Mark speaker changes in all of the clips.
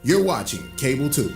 Speaker 1: You're watching Cable 2.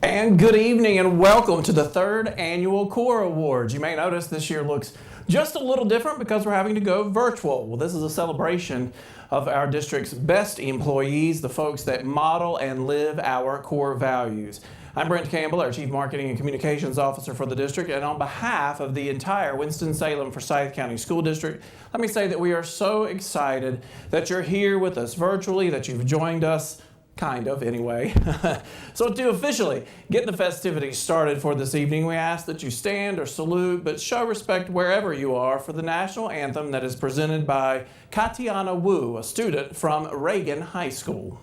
Speaker 2: And good evening and welcome to the third annual CORE Awards. You may notice this year looks just a little different because we're having to go virtual. Well, this is a celebration of our district's best employees, the folks that model and live our core values. I'm Brent Campbell, our Chief Marketing and Communications Officer for the district, and on behalf of the entire Winston-Salem Forsyth County School District, let me say that we are so excited that you're here with us virtually, that you've joined us. Kind of, anyway. So to officially get the festivities started for this evening, we ask that you stand or salute, but show respect wherever you are for the national anthem that is presented by Katiana Wu, a student from Reagan High School.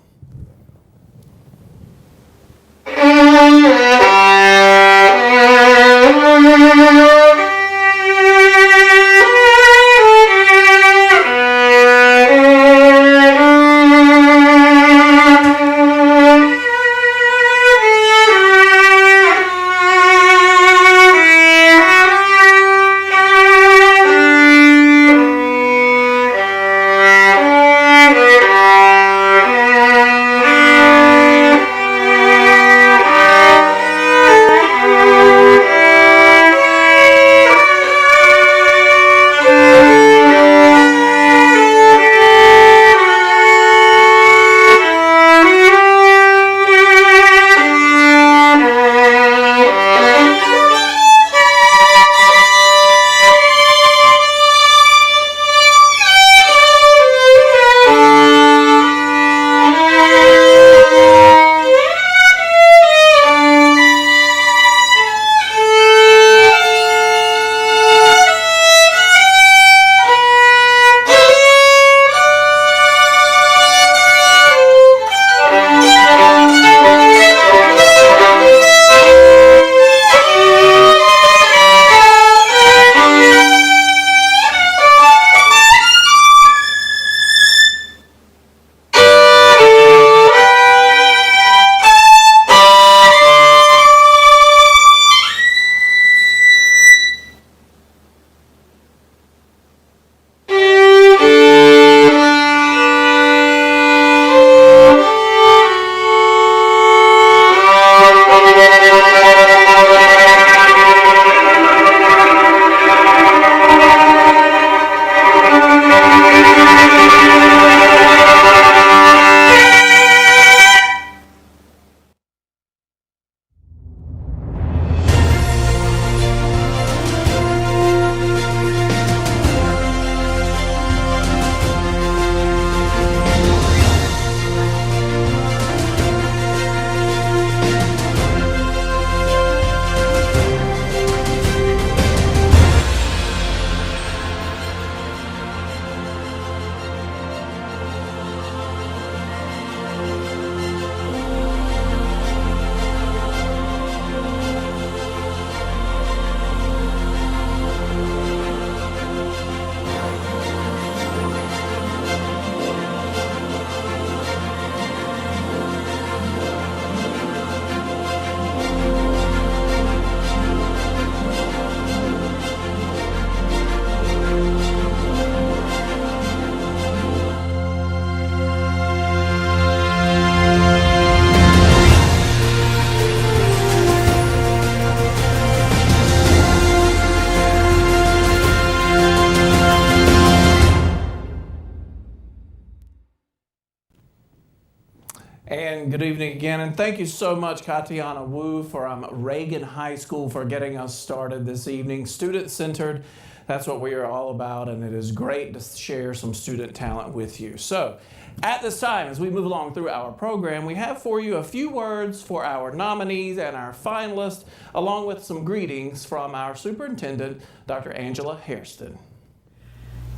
Speaker 2: And good evening again, and thank you so much, Katiana Wu from Reagan High School, for getting us started this evening. Student-centered, that's what we are all about, and it is great to share some student talent with you. So, at this time, as we move along through our program, we have for you a few words for our nominees and our finalists, along with some greetings from our superintendent, Dr. Angela Hairston.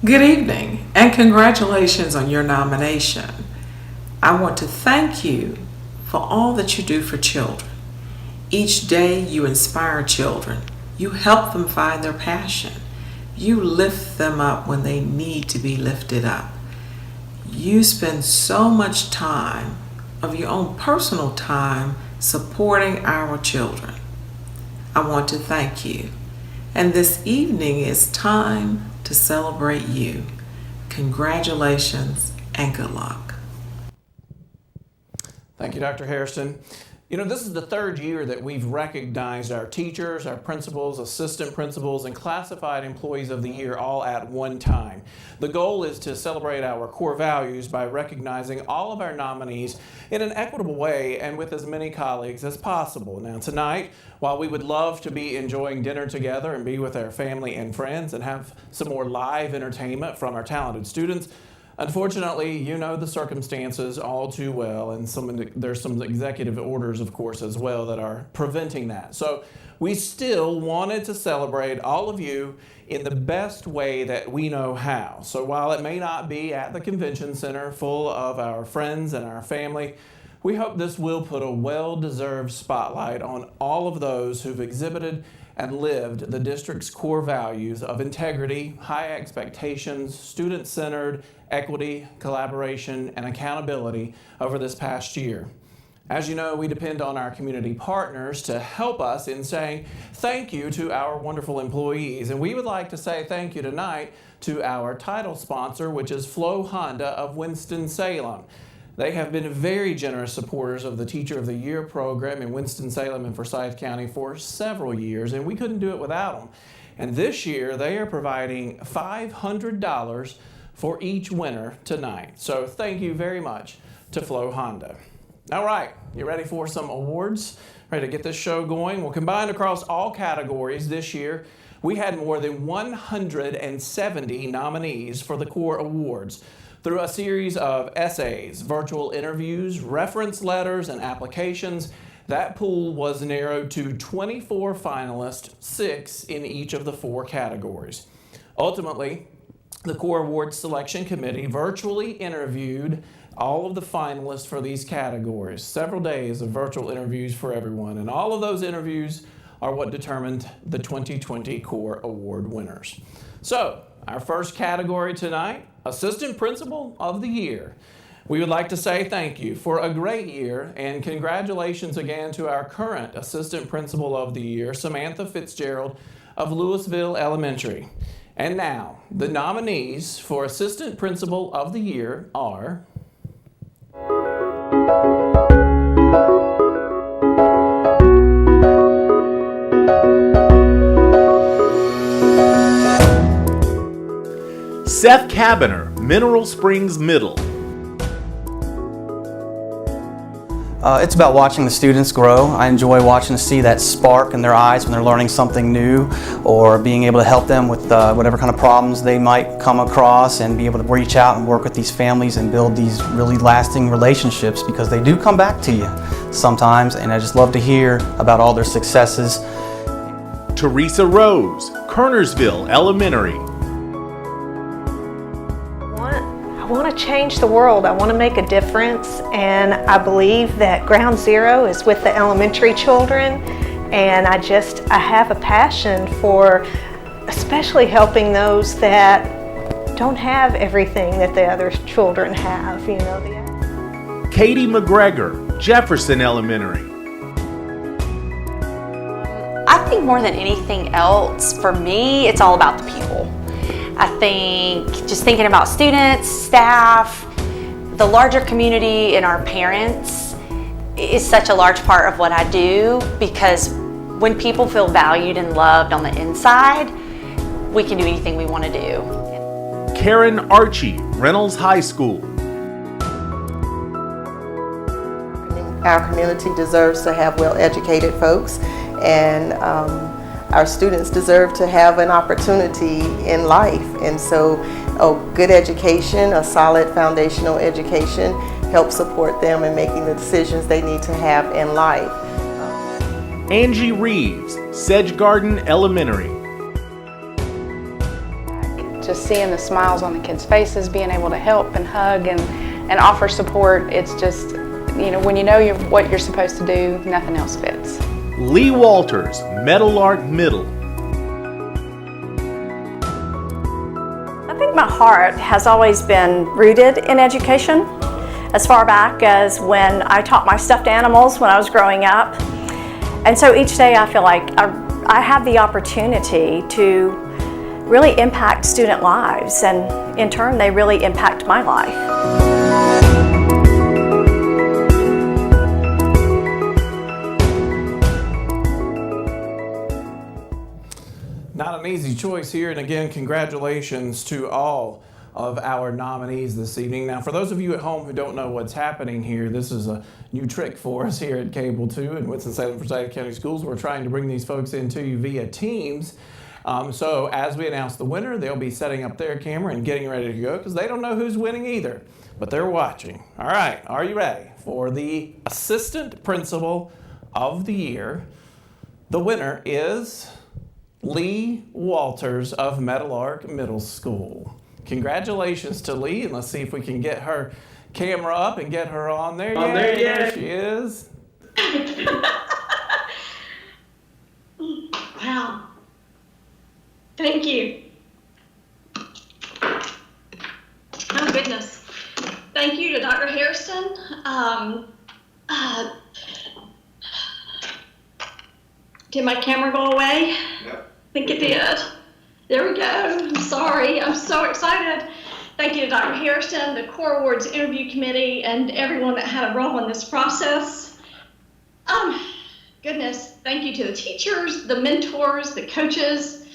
Speaker 3: Good evening, and congratulations on your nomination. I want to thank you for all that you do for children. Each day you inspire children. You help them find their passion. You lift them up when they need to be lifted up. You spend so much time of your own personal time supporting our children. I want to thank you. And this evening is time to celebrate you. Congratulations and good luck.
Speaker 2: Thank you, Dr. Hairston. You know, this is the third year that we've recognized our teachers, our principals, assistant principals, and classified employees of the year all at one time. The goal is to celebrate our core values by recognizing all of our nominees in an equitable way and with as many colleagues as possible. Now tonight, while we would love to be enjoying dinner together and be with our family and friends and have some more live entertainment from our talented students, unfortunately, you know the circumstances all too well, and there's some executive orders, of course, as well that are preventing that. So we still wanted to celebrate all of you in the best way that we know how. So while it may not be at the convention center full of our friends and our family, we hope this will put a well-deserved spotlight on all of those who've exhibited and lived the district's core values of integrity, high expectations, student-centered, equity, collaboration, and accountability over this past year. As you know, we depend on our community partners to help us in saying thank you to our wonderful employees. And we would like to say thank you tonight to our title sponsor, which is Flo Honda of Winston-Salem. They have been very generous supporters of the Teacher of the Year program in Winston-Salem and Forsyth County for several years, and we couldn't do it without them. And this year, they are providing $500 for each winner tonight. So thank you very much to Flo Honda. All right, you ready for some awards? Ready to get this show going? Well, combined across all categories this year, we had more than 170 nominees for the core awards. Through a series of essays, virtual interviews, reference letters, and applications, that pool was narrowed to 24 finalists, 6 in each of the 4 categories. Ultimately, the Core Awards Selection Committee virtually interviewed all of the finalists for these categories. Several days of virtual interviews for everyone, and all of those interviews are what determined the 2020 Core Award winners. So, our first category tonight, Assistant Principal of the Year. We would like to say thank you for a great year and congratulations again to our current Assistant Principal of the Year, Samantha Fitzgerald of Louisville Elementary. And now, the nominees for Assistant Principal of the Year are
Speaker 1: SETH CABONOR, Mineral Springs Middle.
Speaker 4: It's about watching the students grow. I enjoy watching to see that spark in their eyes when they're learning something new, or being able to help them with whatever kind of problems they might come across, and be able to reach out and work with these families and build these really lasting relationships, because they do come back to you sometimes, and I just love to hear about all their successes.
Speaker 1: TERESA Rose, Kernersville Elementary.
Speaker 5: I want to change the world. I want to make a difference, and I believe that ground zero is with the elementary children, and I have a passion for especially helping those that don't have everything that the other children have, you know.
Speaker 1: Katie McGregor, Jefferson Elementary.
Speaker 6: I think more than anything else, for me, it's all about the people. I think just thinking about students, staff, the larger community, and our parents is such a large part of what I do, because when people feel valued and loved on the inside, we can do anything we want to do.
Speaker 1: Karen ARCHIE, Reynolds High School.
Speaker 7: Our community deserves to have well-educated folks, and our students deserve to have an opportunity in life. And so a good education, a solid foundational education, helps support them in making the decisions they need to have in life.
Speaker 1: ANGIE REEVES, Sedge Garden Elementary.
Speaker 8: Just seeing the smiles on the kids' faces, being able to help and hug and offer support, it's just, you know, when you know what you're supposed to do, nothing else fits.
Speaker 1: Leigh Walters, Meadowlark Middle.
Speaker 9: my heart has always been rooted in education, as far back as when I taught my stuffed animals when I was growing up. And so each day I feel like I have the opportunity to really impact student lives, and in turn they really impact my life.
Speaker 2: Not an easy choice here, and again, congratulations to all of our nominees this evening. Now, for those of you at home who don't know what's happening here, this is a new trick for us here at Cable 2 and Winston-Salem Forsyth County Schools. We're trying to bring these folks into you via Teams. So as we announce the winner, they'll be setting up their camera and getting ready to go because they don't know who's winning either, but they're watching. All right, are you ready for the Assistant Principal of the Year? The winner is Leigh Walters of Meadowlark Middle School. Congratulations to Leigh, and let's see if we can get her camera up and get her on there. There she is.
Speaker 10: Wow. Thank you. Oh, goodness. Thank you to Dr. Harrison. Did my camera go away? Yep. I think it did. There we go. I'm sorry. I'm so excited. Thank you to Dr. Harrison, the Core Awards Interview Committee, and everyone that had a role in this process. Goodness, thank you to the teachers, the mentors, the coaches,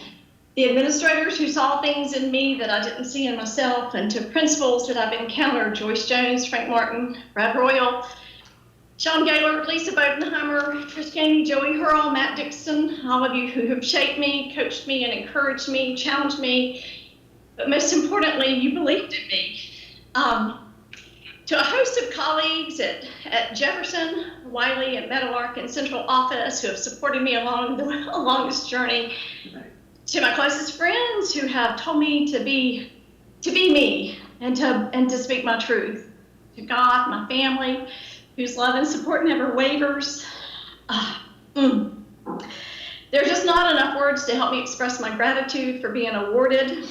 Speaker 10: the administrators who saw things in me that I didn't see in myself, and to principals that I've encountered, Joyce Jones, Frank Martin, Brad Royal, Sean Gaylord, Lisa Bodenheimer, Chris Ganey, Joey Hurl, Matt Dixon, all of you who have shaped me, coached me, and encouraged me, challenged me, but most importantly, you believed in me. To a host of colleagues at Jefferson, Wiley, and Meadowlark and Central Office who have supported me along this journey, to my closest friends who have told me to be me and to speak my truth, to God, my family, whose love and support never wavers. There's just not enough words to help me express my gratitude for being awarded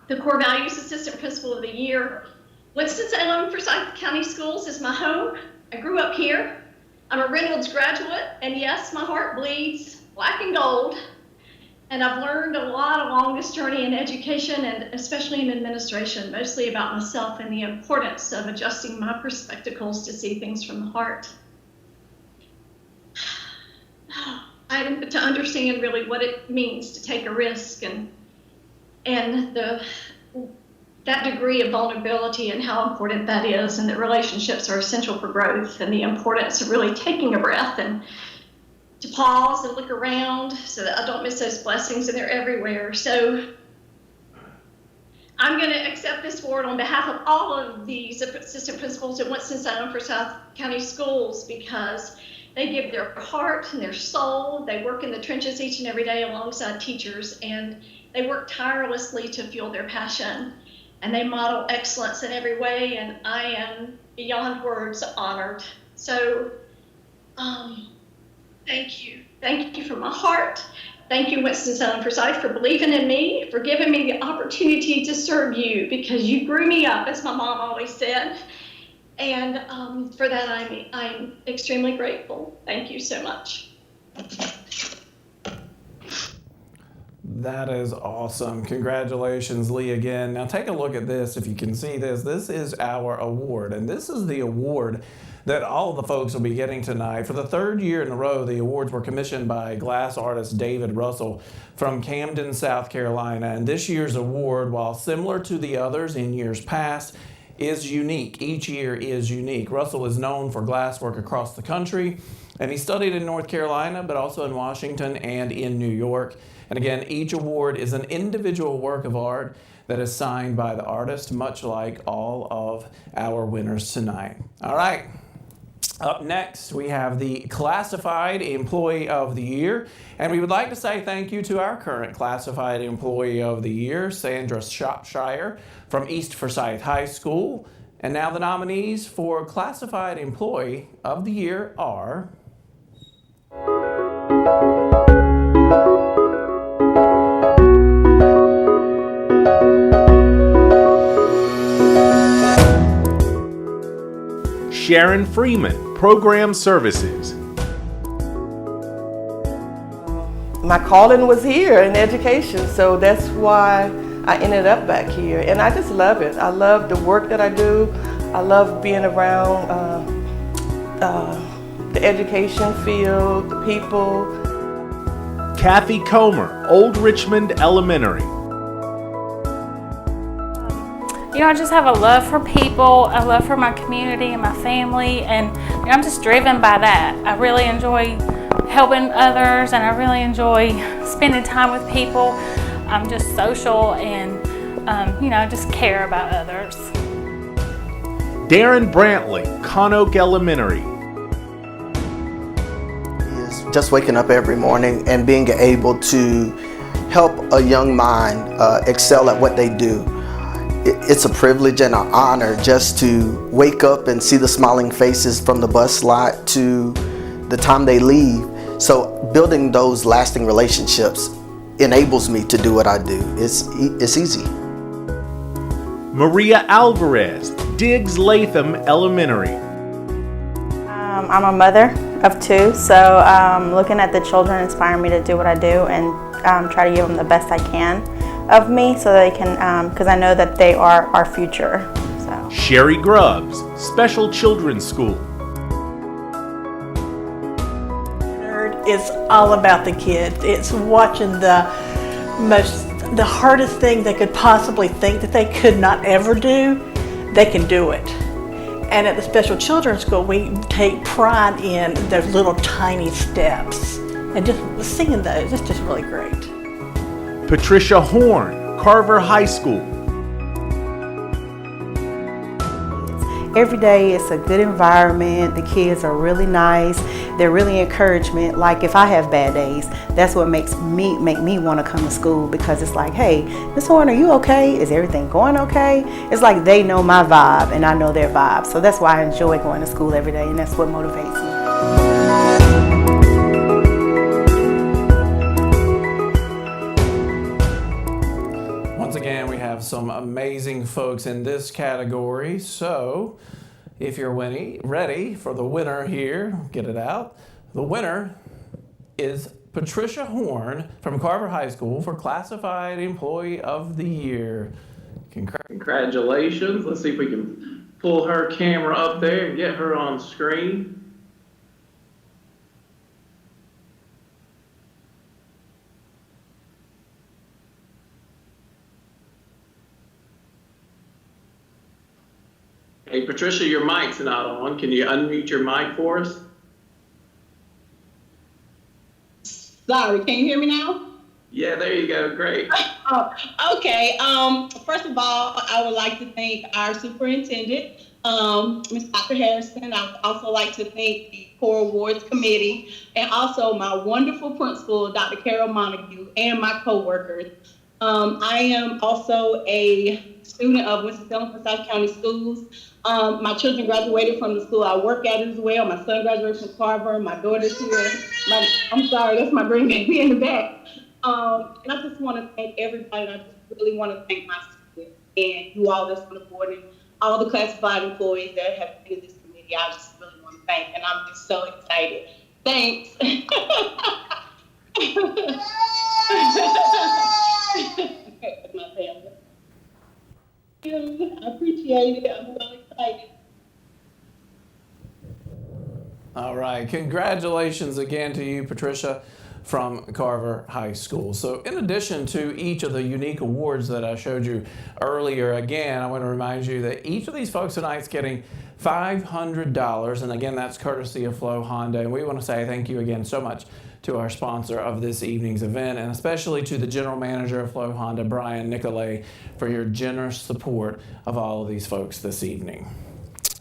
Speaker 10: the Core Values Assistant Principal of the Year. Winston-Salem Forsyth County Schools is my home. I grew up here. I'm a Reynolds graduate, and yes, my heart bleeds black and gold. And I've learned a lot along this journey in education, and especially in administration, mostly about myself and the importance of adjusting my perspectives to see things from the heart. To understand really what it means to take a risk and that degree of vulnerability and how important that is, and that relationships are essential for growth, and the importance of really taking a breath and to pause and look around so that I don't miss those blessings, and they're everywhere. So I'm going to accept this award on behalf of all of these assistant principals at Winston-Salem Forsyth County Schools, because they give their heart and their soul. They work in the trenches each and every day alongside teachers, and they work tirelessly to fuel their passion, and they model excellence in every way, and I am beyond words honored. So thank you. Thank you from my heart. Thank you, Winston-Salem Forsyth, for believing in me, for giving me the opportunity to serve you, because you grew me up, as my mom always said. And for that, I'm extremely grateful. Thank you so much.
Speaker 2: That is awesome. Congratulations, Leigh, again. Now take a look at this. If you can see this, this is our award, and this is the award that all of the folks will be getting tonight. For the third year in a row, the awards were commissioned by glass artist David Russell from Camden, South Carolina. And this year's award, while similar to the others in years past, is unique. Each year is unique. Russell is known for glasswork across the country, and he studied in North Carolina, but also in Washington and in New York. And again, each award is an individual work of art that is signed by the artist, much like all of our winners tonight. All right. Up next, we have the Classified Employee of the Year, and we would like to say thank you to our current Classified Employee of the Year, Sandra Shropshire from East Forsyth High School. And now the nominees for Classified Employee of the Year are
Speaker 1: Sharon Freeman, Program Services.
Speaker 7: My calling was here in education, so that's why I ended up back here. And I just love it. I love the work that I do. I love being around the education field, the people.
Speaker 1: Kathy Comer, Old Richmond Elementary.
Speaker 11: You know, I just have a love for people, a love for my community and my family, and you know, I'm just driven by that. I really enjoy helping others, and I really enjoy spending time with people. I'm just social and, you know, I just care about others.
Speaker 1: Darren Brantley, Conoke Elementary.
Speaker 12: Just waking up every morning and being able to help a young mind excel at what they do. It's a privilege and an honor just to wake up and see the smiling faces from the bus lot to the time they leave. So building those lasting relationships enables me to do what I do. It's easy.
Speaker 1: Maria Alvarez, Diggs Latham Elementary.
Speaker 13: I'm a mother of two, so looking at the children inspire me to do what I do and try to give them the best I can of me so they can, because I know that they are our future. So.
Speaker 1: SHERI GRUBBS, Special Children's School.
Speaker 14: It's all about the kids. It's watching the hardest thing they could possibly think that they could not ever do, they can do it. And at the Special Children's School, we take pride in those little tiny steps. And just seeing those, it's just really great.
Speaker 1: Patricia Horne, Carver High School.
Speaker 15: Every day it's a good environment. The kids are really nice. They're really encouragement. Like if I have bad days, that's what make me want to come to school, because it's like, hey, Miss Horne, are you okay? Is everything going okay? It's like they know my vibe and I know their vibe. So that's why I enjoy going to school every day, and that's what motivates me.
Speaker 2: Again, we have some amazing folks in this category. So if you're ready for the winner here, get it out. The winner is Patricia Horne from Carver High School for Classified Employee of the Year.
Speaker 16: Congratulations. Let's see if we can pull her camera up there and get her on screen. Hey, Patricia, your mic's not on. Can you unmute your mic for us?
Speaker 17: Sorry, can you hear me now?
Speaker 16: Yeah, there you go. Great.
Speaker 17: Okay. First of all, I would like to thank our superintendent, Ms. Dr. Harrison. I would also like to thank the Core Awards Committee, and also my wonderful principal, Dr. Carol Montague, and my coworkers. I am also a student of Winston-Salem-Forsyth County Schools. My children graduated from the school I work at as well. My son graduated from Carver. My daughter's here. I'm sorry, that's my grandbaby in the back. And I just want to thank everybody. I just really want to thank my students and you all that's on the board and all the classified employees that have been in this committee. I just really want to thank, and I'm just so excited. Thanks. My family. I appreciate it. I'm so excited.
Speaker 2: All right, congratulations again to you, Patricia, from Carver High School. So in addition to each of the unique awards that I showed you earlier, again, I want to remind you that each of these folks tonight is getting $500, and again, that's courtesy of Flo Honda. And we want to say thank you again so much to our sponsor of this evening's event, and especially to the general manager of Flo Honda, Brian Nicolay, for your generous support of all of these folks this evening.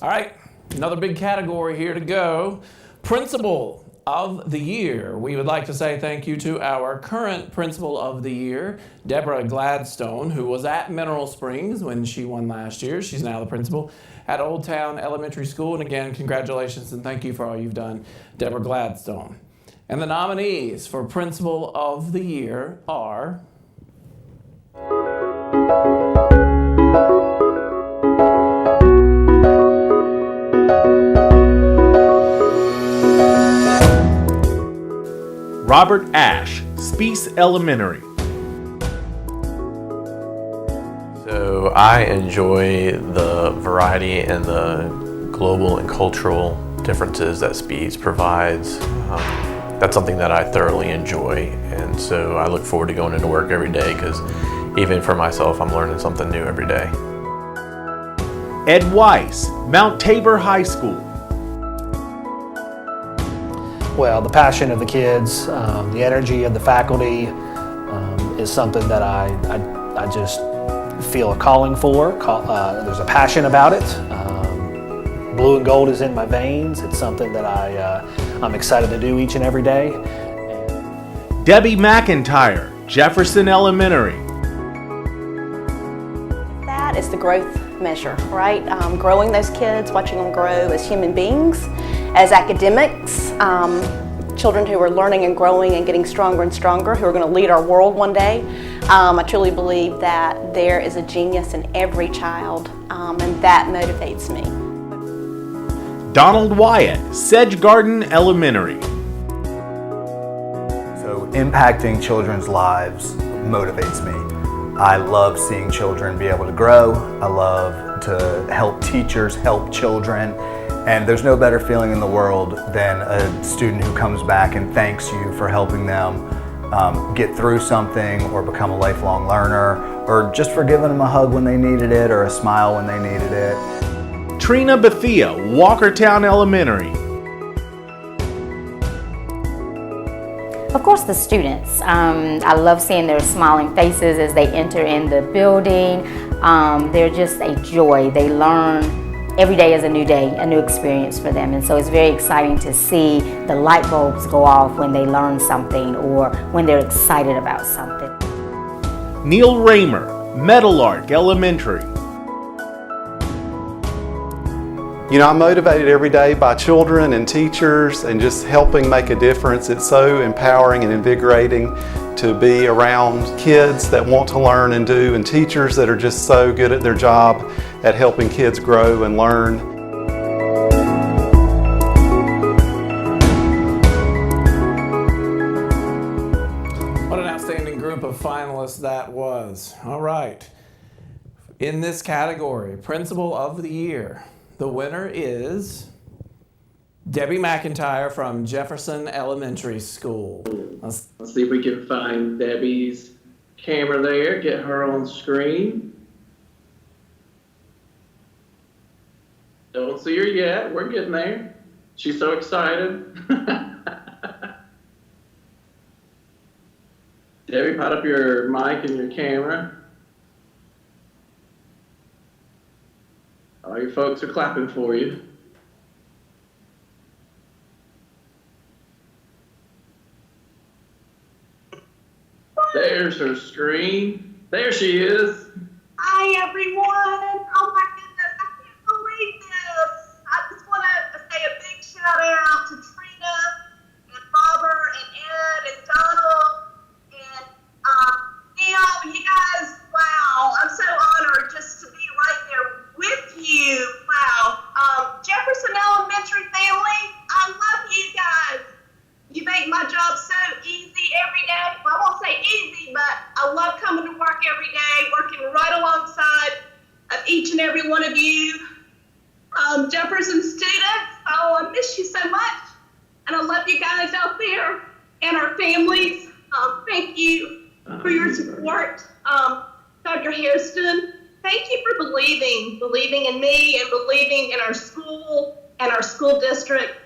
Speaker 2: All right, another big category here to go. Principal of the Year. We would like to say thank you to our current Principal of the Year, Deborah Gladstone, who was at Mineral Springs when she won last year. She's now the principal at Old Town Elementary School. And again, congratulations and thank you for all you've done, Deborah Gladstone. And the nominees for Principal of the Year are
Speaker 1: Robert Ash, Speas Elementary.
Speaker 18: So I enjoy the variety and the global and cultural differences that Speas provides. That's something that I thoroughly enjoy, and so I look forward to going into work every day because even for myself, I'm learning something new every day.
Speaker 1: Ed Weiss, Mount Tabor High School.
Speaker 19: Well, the passion of the kids, the energy of the faculty is something that I just feel a calling for. There's a passion about it. Blue and gold is in my veins. It's something that I'm excited to do each and every day.
Speaker 1: Debbie McIntyre, Jefferson Elementary.
Speaker 9: That is the growth measure, right? Growing those kids, watching them grow as human beings, as academics, children who are learning and growing and getting stronger and stronger, who are going to lead our world one day. I truly believe that there is a genius in every child, and that motivates me.
Speaker 1: Donald Wyatt, Sedge Garden Elementary.
Speaker 20: So impacting children's lives motivates me. I love seeing children be able to grow. I love to help teachers help children. And there's no better feeling in the world than a student who comes back and thanks you for helping them get through something or become a lifelong learner, or just for giving them a hug when they needed it or a smile when they needed it.
Speaker 1: TRINA BETHEA, Walkertown Elementary.
Speaker 21: Of course, the students. I love seeing their smiling faces as they enter in the building. They're just a joy. They learn. Every day is a new day, a new experience for them. And so it's very exciting to see the light bulbs go off when they learn something or when they're excited about something.
Speaker 1: Neil Raymer, Meadowlark Elementary.
Speaker 22: You know, I'm motivated every day by children and teachers and just helping make a difference. It's so empowering and invigorating to be around kids that want to learn and do, and teachers that are just so good at their job at helping kids grow and learn.
Speaker 2: What an outstanding group of finalists that was. All right. In this category, Principal of the Year, the winner is Debbie McIntyre from Jefferson Elementary School.
Speaker 16: Let's see if we can find Debbie's camera there, get her on screen. Don't see her yet, we're getting there. She's so excited. Debbie, put up your mic and your camera. All your folks are clapping for you. There's her screen. There she is.
Speaker 23: Hi, everyone. Oh, my goodness. I can't believe this. I just want to say a big shout out to TRINA and Robert and Ed and Donald and Neil. You guys, wow. I'm so honored just to be right there with you. Wow. Jefferson Elementary family, I love you guys. You make my job so easy every day. Well, I won't say easy, but I love coming to work every day, working right alongside of each and every one of you. Jefferson students, oh, I miss you so much. And I love you guys out there and our families. Thank you for your support. Dr. Hairston, thank you for believing in me and believing in our school and our school district.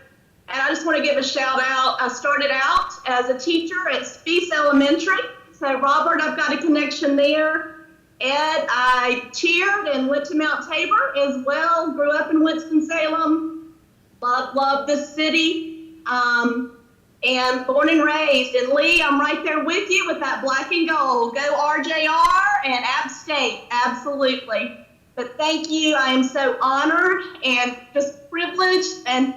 Speaker 23: And I just want to give a shout out. I started out as a teacher at Speas Elementary. So Robert, I've got a connection there. Ed, I cheered and went to Mount Tabor as well. Grew up in Winston-Salem. Love this city. And born and raised. And Leigh, I'm right there with you with that black and gold. Go RJR and App State, absolutely. But thank you. I am so honored and just privileged and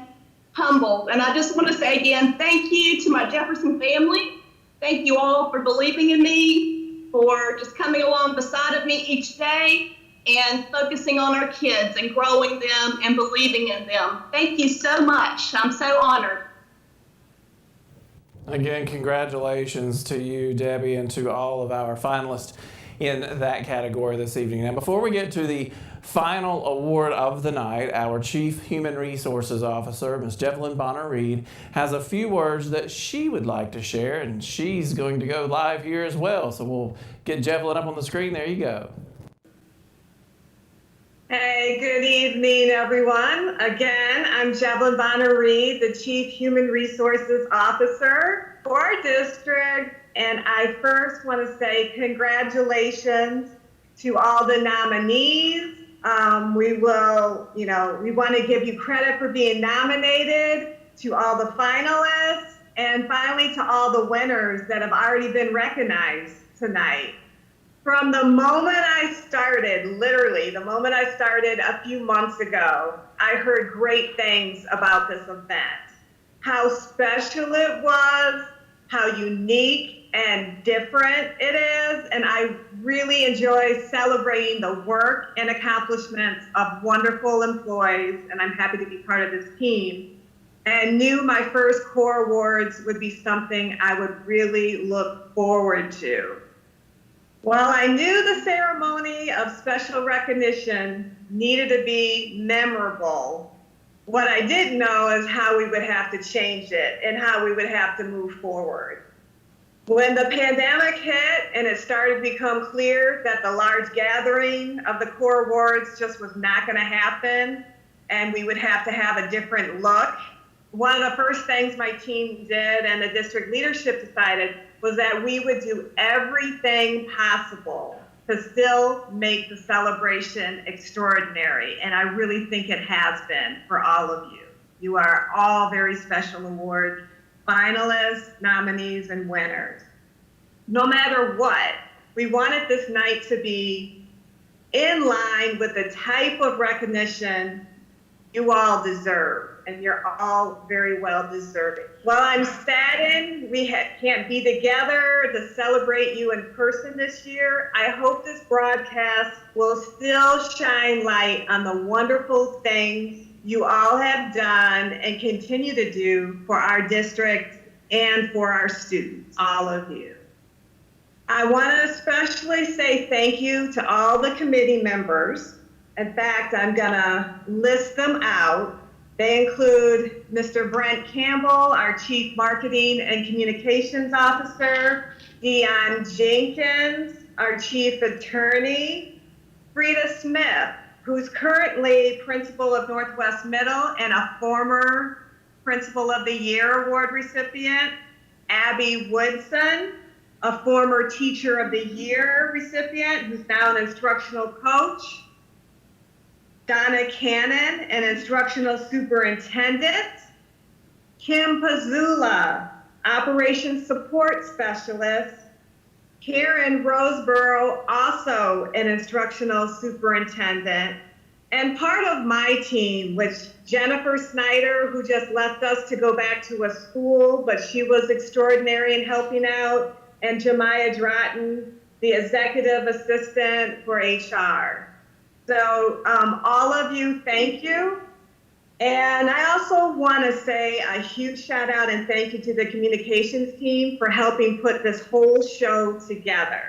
Speaker 23: humbled. And I just want to say again, thank you to my Jefferson family. Thank you all for believing in me, for just coming along beside of me each day and focusing on our kids and growing them and believing in them. Thank you so much. I'm so honored.
Speaker 2: Again, congratulations to you, Debbie, and to all of our finalists in that category this evening. Now, before we get to the final award of the night, our Chief Human Resources Officer, Ms. Jevelyn Bonner-Reed, has a few words that she would like to share, and she's going to go live here as well. So we'll get Jevelyn up on the screen. There you go.
Speaker 3: Hey, good evening, everyone. Again, I'm Jevelyn Bonner-Reed, the Chief Human Resources Officer for our district, and I first want to say congratulations to all the nominees. We want to give you credit for being nominated, to all the finalists, and finally to all the winners that have already been recognized tonight. From the moment I started, literally, the moment I started a few months ago, I heard great things about this event. How special it was, how unique and different it is, and I really enjoy celebrating the work and accomplishments of wonderful employees, and I'm happy to be part of this team. And knew my first CORE Awards would be something I would really look forward to. While I knew the ceremony of special recognition needed to be memorable, what I didn't know is how we would have to change it and how we would have to move forward. When the pandemic hit and it started to become clear that the large gathering of the CORE Awards just was not going to happen and we would have to have a different look, one of the first things my team did and the district leadership decided was that we would do everything possible to still make the celebration extraordinary. And I really think it has been for all of you. You are all very special award finalists, nominees, and winners. No matter what, we wanted this night to be in line with the type of recognition you all deserve, and you're all very well deserving. While I'm saddened we can't be together to celebrate you in person this year, I hope this broadcast will still shine light on the wonderful things you all have done and continue to do for our district and for our students, all of you. I want to especially say thank you to all the committee members. In fact, I'm gonna list them out. They include Mr. Brent Campbell, our Chief Marketing and Communications Officer, Dion Jenkins, our Chief Attorney, Frida Smith, who's currently Principal of Northwest Middle and a former Principal of the Year Award recipient, Abby Woodson, a former Teacher of the Year recipient who's now an instructional coach, Donna Cannon, an instructional superintendent, Kim Pazula, operations support specialist, Karen Roseborough, also an instructional superintendent, and part of my team, which Jennifer Snyder, who just left us to go back to a school, but she was extraordinary in helping out, and Jemiah Drotton, the executive assistant for HR. So all of you, thank you. And I also want to say a huge shout out and thank you to the communications team for helping put this whole show together.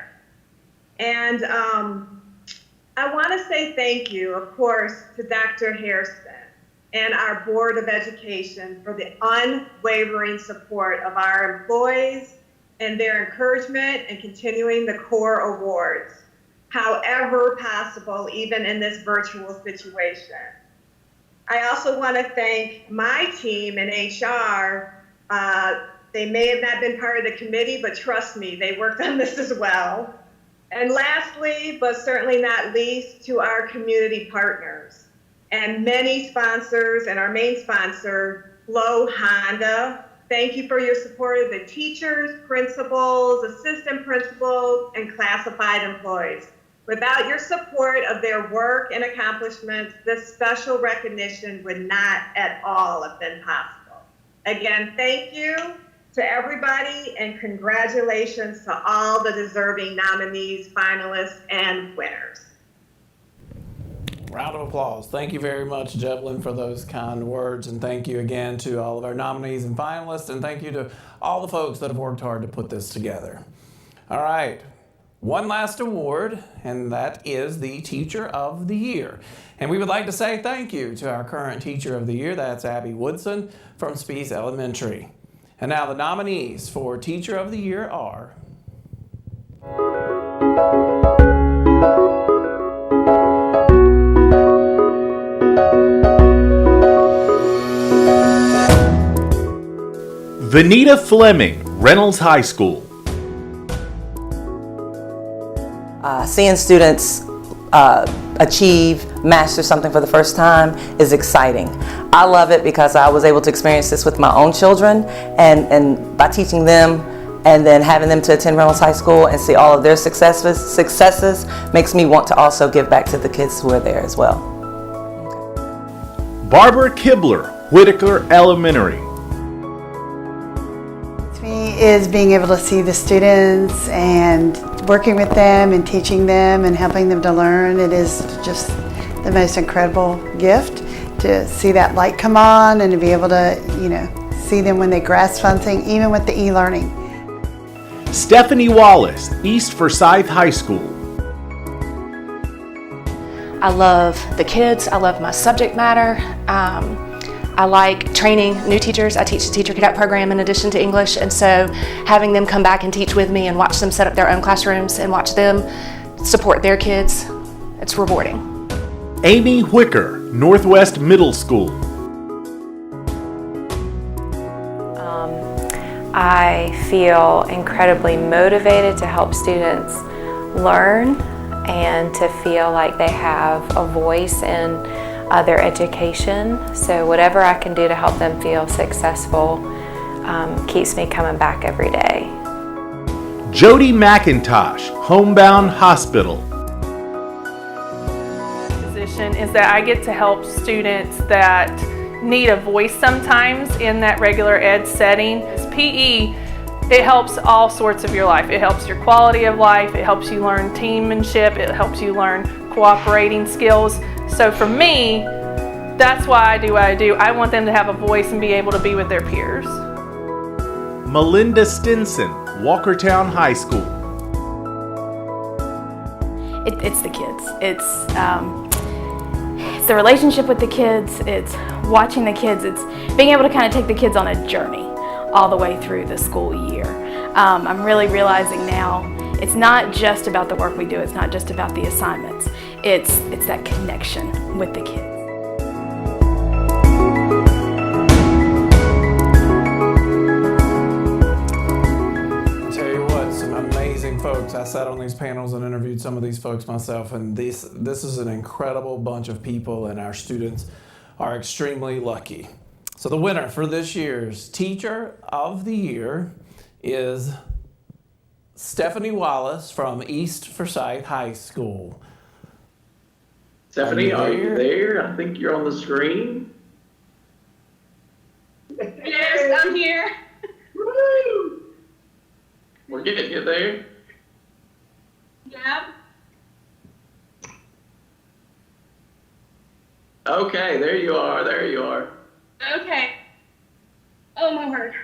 Speaker 3: And I want to say thank you, of course, to Dr. Hairston and our Board of Education for the unwavering support of our employees and their encouragement in continuing the CORE Awards, however possible, even in this virtual situation. I also want to thank my team in HR. They may have not been part of the committee, but trust me, they worked on this as well. And lastly, but certainly not least, to our community partners and many sponsors, and our main sponsor, Flo Honda. Thank you for your support of the teachers, principals, assistant principals, and classified employees. Without your support of their work and accomplishments, this special recognition would not at all have been possible. Again, thank you to everybody and congratulations to all the deserving nominees, finalists, and winners.
Speaker 2: Round of applause. Thank you very much, Jefferson, for those kind words, and thank you again to all of our nominees and finalists, and thank you to all the folks that have worked hard to put this together. All right, one last award, and that is the Teacher of the Year. And we would like to say thank you to our current Teacher of the Year, that's Abby Woodson from Speas Elementary. And now the nominees for Teacher of the Year are
Speaker 1: Vanita Fleming, Reynolds High School.
Speaker 4: Seeing students achieve, master something for the first time is exciting. I love it because I was able to experience this with my own children, and by teaching them and then having them to attend Reynolds High School and see all of their successes makes me want to also give back to the kids who are there as well.
Speaker 1: Barbara Kibler, Whitaker Elementary.
Speaker 5: Is being able to see the students and working with them and teaching them and helping them to learn. It is just the most incredible gift to see that light come on and to be able to, see them when they grasp something, even with the e-learning.
Speaker 1: Stephanie Wallace, East Forsyth High School.
Speaker 6: I love the kids. I love my subject matter. I like training new teachers. I teach the Teacher Cadet program in addition to English, and so having them come back and teach with me and watch them set up their own classrooms and watch them support their kids, it's rewarding.
Speaker 1: Amy Whicker, Northwest Middle School.
Speaker 24: I feel incredibly motivated to help students learn and to feel like they have a voice in their education. So whatever I can do to help them feel successful keeps me coming back every day.
Speaker 1: Jody McIntosh, Homebound Hospital.
Speaker 25: Position is that I get to help students that need a voice sometimes in that regular ed setting. PE, it helps all sorts of your life. It helps your quality of life, it helps you learn teammanship, it helps you learn cooperating skills. So for me, that's why I do what I do. I want them to have a voice and be able to be with their peers.
Speaker 1: Melinda Stinson, Walkertown High School.
Speaker 26: It's the kids. It's the relationship with the kids. It's watching the kids. It's being able to kind of take the kids on a journey all the way through the school year. I'm really realizing now it's not just about the work we do. It's not just about the assignments. It's that connection with the kids.
Speaker 2: Folks, I sat on these panels and interviewed some of these folks myself, and this is an incredible bunch of people, and our students are extremely lucky. So the winner for this year's Teacher of the Year is Stephanie Wallace from East Forsyth High School.
Speaker 16: Stephanie, are you there? I think you're on the screen.
Speaker 10: Yes, I'm here.
Speaker 16: Woo! We're getting you there.
Speaker 10: Yeah.
Speaker 16: Okay, there you are. There you are.
Speaker 10: Okay. Oh my word.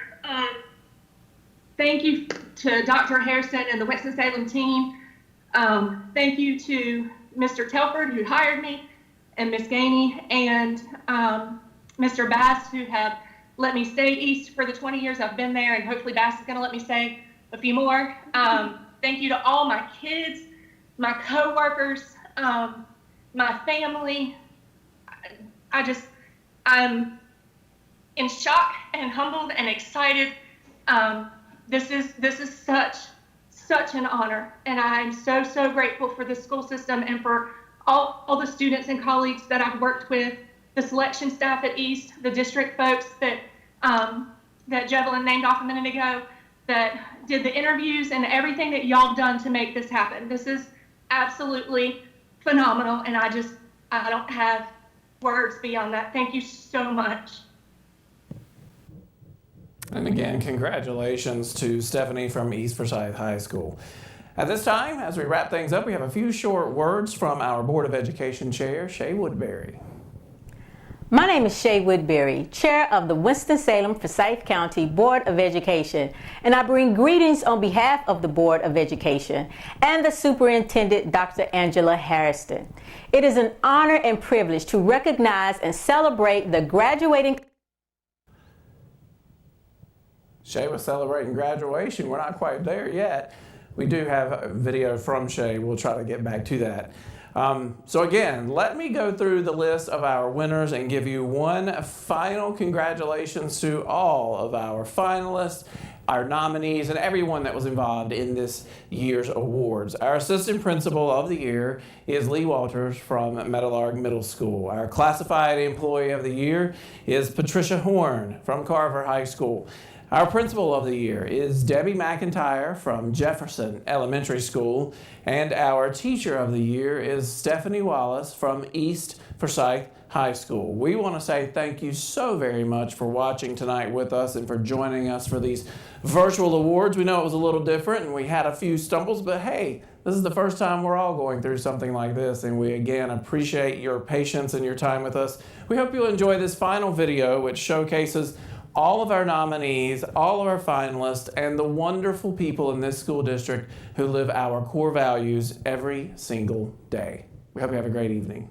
Speaker 10: Thank you to Dr. Harrison and the Winston-Salem team. Thank you to Mr. Telford, who hired me, and Miss Gainey, and Mr. Bass, who have let me stay East for the 20 years I've been there, and hopefully Bass is going to let me stay a few more. Thank you to all my kids, my co-workers, my family. I'm in shock and humbled and excited. This is such an honor, and I'm so grateful for the school system and for all the students and colleagues that I've worked with, the selection staff at East, the district folks that Jefferson named off a minute ago, that did the interviews and everything that y'all done to make this happen. This is absolutely phenomenal, and I don't have words beyond that. Thank you so much.
Speaker 2: And again, congratulations to Stephanie from East Forsyth High School. At this time, as we wrap things up, we have a few short words from our Board of Education Chair, Shay Woodbury.
Speaker 7: My name is Shay Woodbury, Chair of the Winston-Salem Forsyth County Board of Education, and I bring greetings on behalf of the Board of Education and the Superintendent, Dr. Angela Harrison. It is an honor and privilege to recognize and celebrate the graduating.
Speaker 2: Shay was celebrating graduation. We're not quite there yet. We do have a video from Shay. We'll try to get back to that. So again, let me go through the list of our winners and give you one final congratulations to all of our finalists, our nominees, and everyone that was involved in this year's awards. Our Assistant Principal of the Year is Leigh Walters from Meadowlark Middle School. Our Classified Employee of the Year is PATRICIA HORNE from Carver High School. Our Principal of the Year is Debbie McIntyre from Jefferson Elementary School, and our Teacher of the Year is Stephanie Wallace from East Forsyth High School. We want to say thank you so very much for watching tonight with us and for joining us for these virtual awards. We know it was a little different and we had a few stumbles, but hey, this is the first time we're all going through something like this, and we again appreciate your patience and your time with us. We hope you'll enjoy this final video, which showcases all of our nominees, all of our finalists, and the wonderful people in this school district who live our core values every single day. We hope you have a great evening.